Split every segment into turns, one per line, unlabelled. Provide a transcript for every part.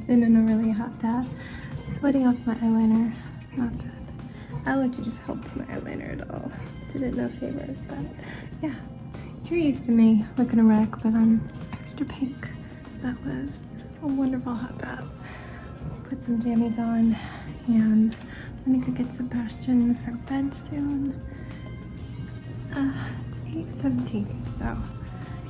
been in a really hot bath, sweating off my eyeliner. Not that allergies helped my eyeliner at all. Did it no favors, but yeah. You're used to me looking a wreck, but I'm extra pink. So that was a wonderful hot bath. Put some jammies on, and I'm gonna go get Sebastian for bed soon. It's 8:17, so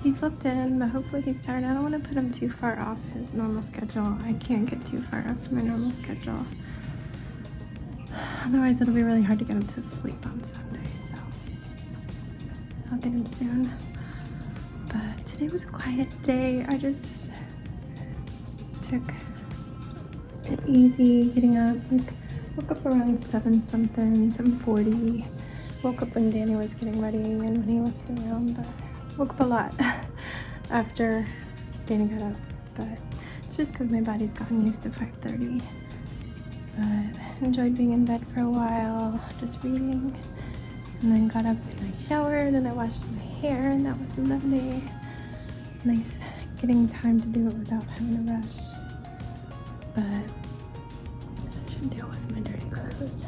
he slept in, but hopefully he's tired. I don't want to put him too far off his normal schedule. I can't get too far off my normal schedule. Otherwise, it'll be really hard to get him to sleep on Sunday, so I'll get him soon. But today was a quiet day. I just took it easy getting up. Like, woke up around 7:40. Woke up when Danny was getting ready and when he left the room, but woke up a lot after Danny got up. But it's just because my body's gotten used to 5:30. But enjoyed being in bed for a while, just reading, and then got up and I showered and I washed my hair, and that was lovely. Nice getting time to do it without having to rush. But I should deal with my dirty clothes.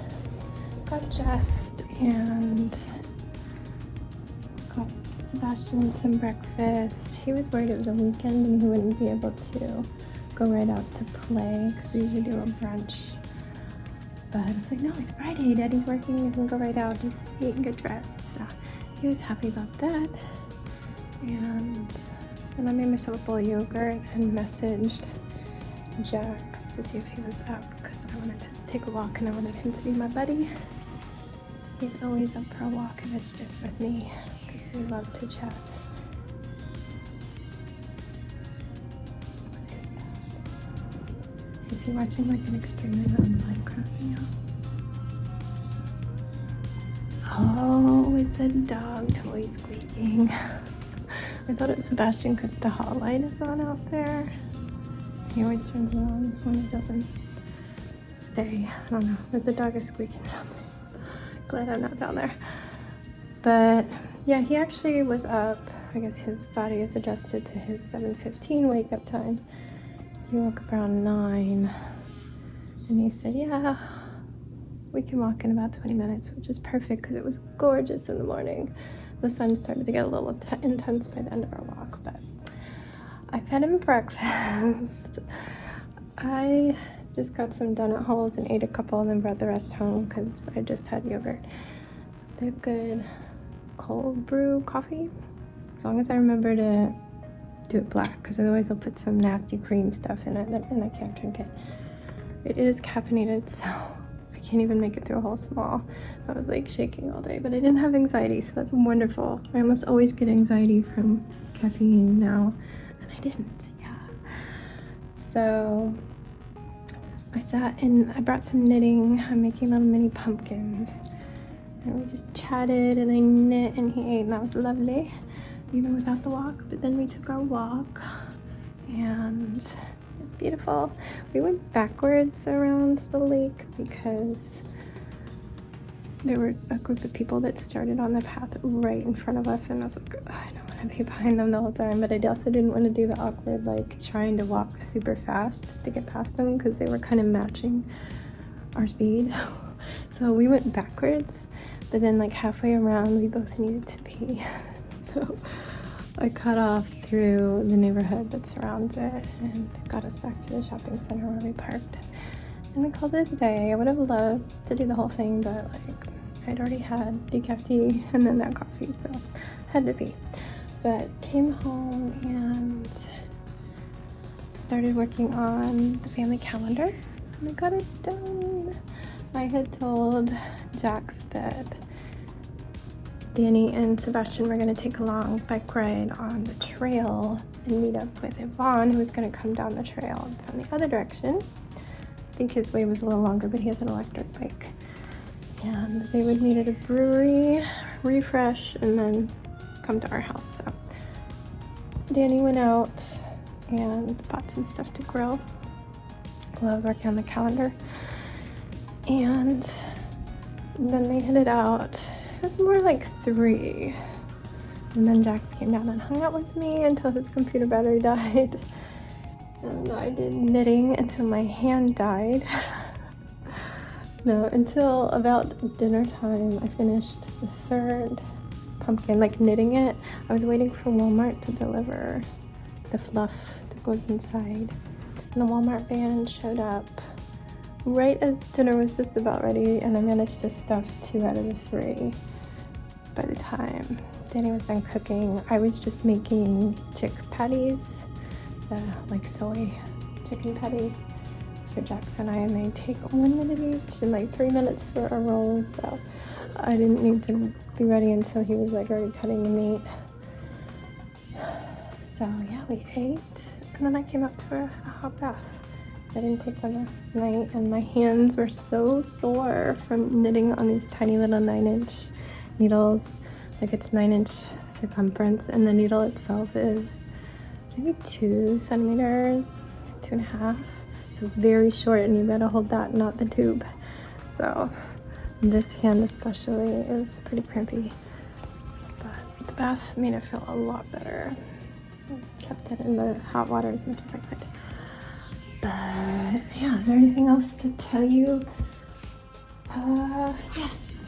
Got dressed and got Sebastian some breakfast. He was worried it was a weekend and he wouldn't be able to go right out to play because we usually do a brunch. But I was like, no, it's Friday. Daddy's working. You can go right out, just eat and get dressed. So he was happy about that. And then I made myself a bowl of yogurt and messaged Jax to see if he was up because I wanted to take a walk and I wanted him to be my buddy. He's always up for a walk and it's just with me because we love to chat. What is that? Is he watching like an extremely loud Minecraft video? Oh, it's a dog toy squeaking. I thought it was Sebastian because the hall light is on out there. He always turns it on when it doesn't stay. I don't know, but the dog is squeaking something. Glad I'm not down there. But yeah, he actually was up. I guess his body is adjusted to his 7:15 wake up time. He woke up around 9 and he said, yeah, we can walk in about 20 minutes, which is perfect because it was gorgeous in the morning. The sun started to get a little intense by the end of our walk, but I fed him breakfast. I just got some donut holes and ate a couple and then brought the rest home because I just had yogurt. They have good cold brew coffee, as long as I remember to do it black, because otherwise I'll put some nasty cream stuff in it and I can't drink it. It is caffeinated, so I can't even make it through a whole small. I was like shaking all day, but I didn't have anxiety, so that's wonderful. I almost always get anxiety from caffeine now, and I didn't, yeah. So I sat and I brought some knitting. I'm making little mini pumpkins. And we just chatted and I knit and he ate and that was lovely, even without the walk. But then we took our walk and it was beautiful. We went backwards around the lake because there were a group of people that started on the path right in front of us and I was like, I don't want to be behind them the whole time, but I also didn't want to do the awkward like trying to walk super fast to get past them because they were kind of matching our speed. So we went backwards, but then like halfway around we both needed to pee. So I cut off through the neighborhood that surrounds it and got us back to the shopping center where we parked. And we called it a day. I would have loved to do the whole thing, but like I'd already had decaf tea and then that coffee, so had to pee. But came home and started working on the family calendar and I got it done. I had told Jax that Danny and Sebastian were going to take a long bike ride on the trail and meet up with Yvonne, who was going to come down the trail from the other direction. I think his way was a little longer, but he has an electric bike. And they would meet at a brewery, refresh, and then come to our house. So Danny went out and bought some stuff to grill while I was working on the calendar. And then they headed out. It was more like 3. And then Jax came down and hung out with me until his computer battery died. And I did knitting until my hand died. No, until about dinner time, I finished the third pumpkin, like knitting it. I was waiting for Walmart to deliver the fluff that goes inside. And the Walmart van showed up right as dinner was just about ready, and I managed to stuff 2 out of the 3. By the time Danny was done cooking, I was just making chick patties, like soy chicken patties for Jackson. I may take 1 minute each and like 3 minutes for a roll, so I didn't need to be ready until he was like already cutting the meat. So yeah, we ate, and then I came up to a hot bath. I didn't take one last night, and my hands were so sore from knitting on these tiny little 9-inch needles. Like it's 9-inch circumference, and the needle itself is maybe 2 centimeters, 2.5. So very short, and you gotta hold that, not the tube. So this hand especially is pretty crimpy, but the bath made it feel a lot better. I kept it in the hot water as much as I could. But yeah, is there anything else to tell you? Yes,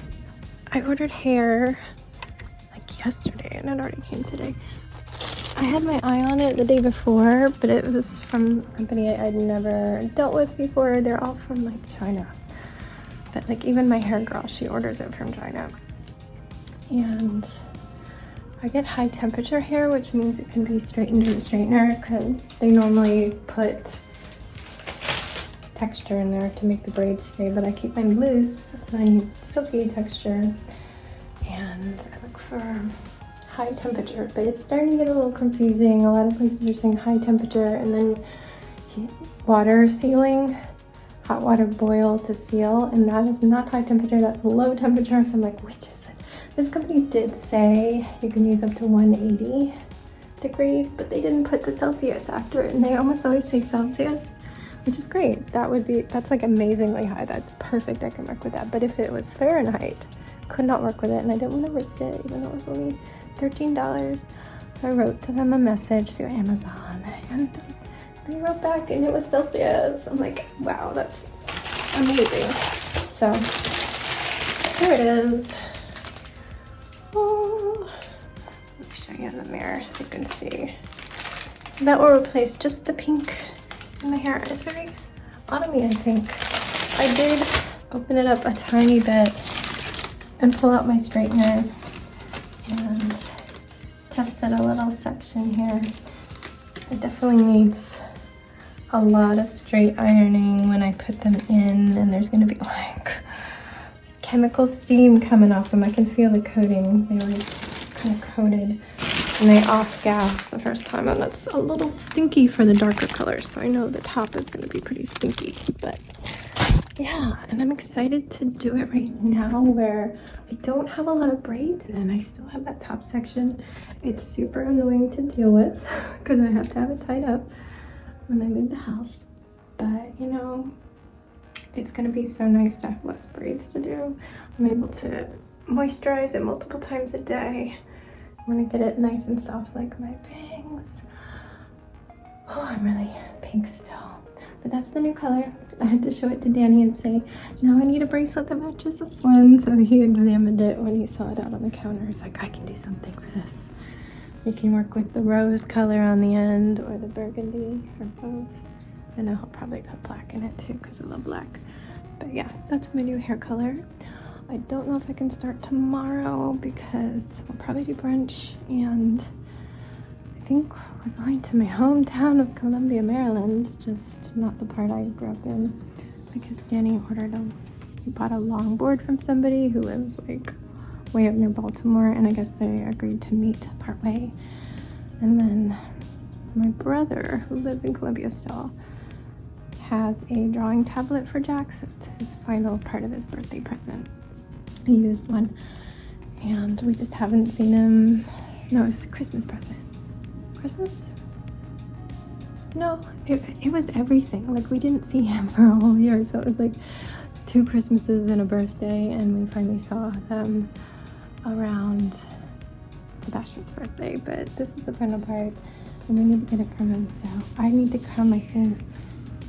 I ordered hair like yesterday, and it already came today. I had my eye on it the day before, but it was from a company I'd never dealt with before. They're all from like China. But like even my hair girl, she orders it from China. And I get high temperature hair, which means it can be straightened in the straightener, because they normally put texture in there to make the braids stay, but I keep mine loose, so I need silky texture. And I look for high temperature, but it's starting to get a little confusing. A lot of places are saying high temperature and then water sealing, hot water boil to seal, and that is not high temperature, that's low temperature. So I'm like, which is it? This company did say you can use up to 180 degrees, but they didn't put the Celsius after it, and they almost always say Celsius, which is great. That's like amazingly high. That's perfect. I can work with that. But if it was Fahrenheit, could not work with it, and I didn't want to risk it, even though it was only $13. So I wrote to them a message through Amazon, and they wrote back, and it was Celsius. I'm like, wow, that's amazing. So here it is. Oh, let me show you in the mirror so you can see. So that will replace just the pink in my hair. It's very autumny, I think. I did open it up a tiny bit and pull out my straightener and tested a little section here. It definitely needs a lot of straight ironing when I put them in, and there's gonna be like chemical steam coming off them. I can feel the coating. They were kind of coated, and they off gas the first time, and that's a little stinky for the darker colors. So I know the top is gonna be pretty stinky, but yeah, and I'm excited to do it right now where I don't have a lot of braids and I still have that top section. It's super annoying to deal with because I have to have it tied up when I leave the house. But you know, it's gonna be so nice to have less braids to do. I'm able to moisturize it multiple times a day. I'm gonna get it nice and soft like my bangs. Oh, I'm really pink still. But that's the new color. I had to show it to Danny and say, now I need a bracelet that matches this one. So he examined it when he saw it out on the counter. He's like, I can do something for this. You can work with the rose color on the end or the burgundy or both. And I'll probably put black in it too because I love black. But yeah, that's my new hair color. I don't know if I can start tomorrow because we'll probably do brunch, and I think we're going to my hometown of Columbia, Maryland, just not the part I grew up in, because Danny he bought a longboard from somebody who lives like way up near Baltimore, and I guess they agreed to meet partway. And then my brother, who lives in Columbia still, has a drawing tablet for Jackson. It's his final part of his birthday present. He used one, and we just haven't seen him. No, it's a Christmas present. Christmas? No, it was everything. Like, we didn't see him for a whole year, so it was like 2 Christmases and a birthday, and we finally saw them around Sebastian's birthday. But this is the final part. and I need to get it from him, so I need to come, I think,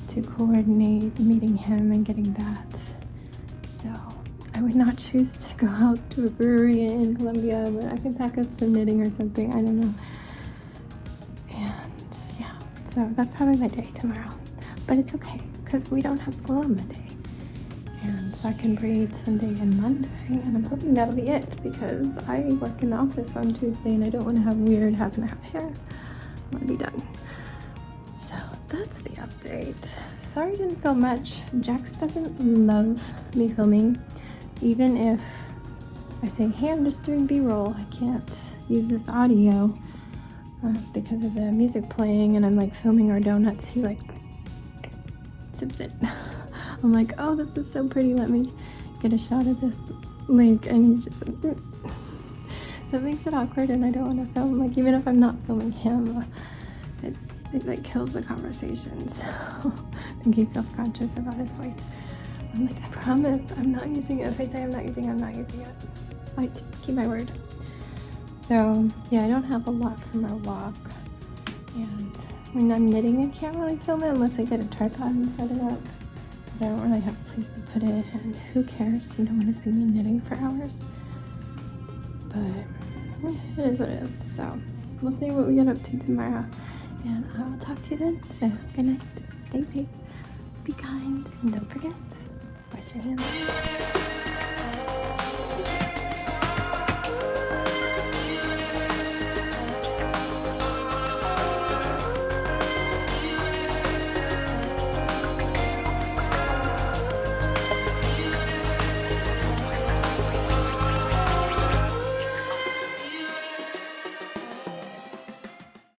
to coordinate meeting him and getting that. So I would not choose to go out to a brewery in Colombia, but I can pack up some knitting or something, I don't know. And yeah, so that's probably my day tomorrow. But it's okay, because we don't have school on Monday. And so I can braid Sunday and Monday, and I'm hoping that'll be it, because I work in the office on Tuesday and I don't want to have weird half and half hair. I want to be done. So that's the update. Sorry I didn't film much. Jax doesn't love me filming. Even if I say, hey, I'm just doing B-roll, I can't use this audio because of the music playing and I'm like filming our donuts. He like sips it. I'm like, oh, this is so pretty, let me get a shot of this lake, and he's just like, so it makes it awkward, and I don't want to film, like, even if I'm not filming him, it like kills the conversation, so I think he's self-conscious about his voice. I'm like, I promise, I'm not using it. If I say I'm not using it, I'm not using it. I keep my word. So, yeah, I don't have a lot from our walk, and when I'm knitting, I can't really film it unless I get a tripod and set it up. I don't really have a place to put it, and who cares? You don't want to see me knitting for hours. But it is what it is. So we'll see what we get up to tomorrow, and I will talk to you then. So good night, stay safe, be kind, and don't forget, wash your hands.